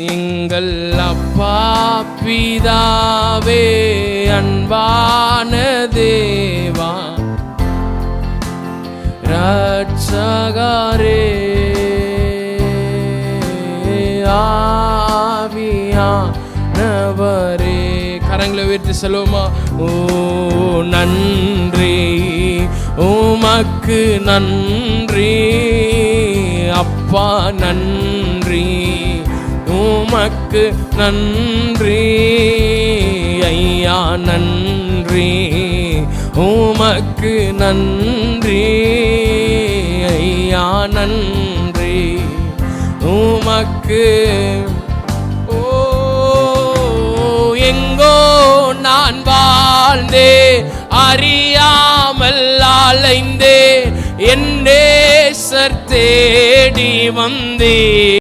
எங்கள் அப்பா பிதாவே, அன்பான தேவா, ரட்சகரே, ஆவியானவரே. கரங்களை உயர்த்தி சொல்லுவோமா? ஓ நன்றி, உமக்கு நன்றி அப்பா, நன்றி உமக்கு நன்றி ஐயா, நன்றி உமக்கு நன்றி ஐயா, நன்றி உமக்கு. ஓ எங்கோ நான் வாழ்ந்தே அறியாமல் அலைந்தே, என் நேசர் தேடி வந்தே.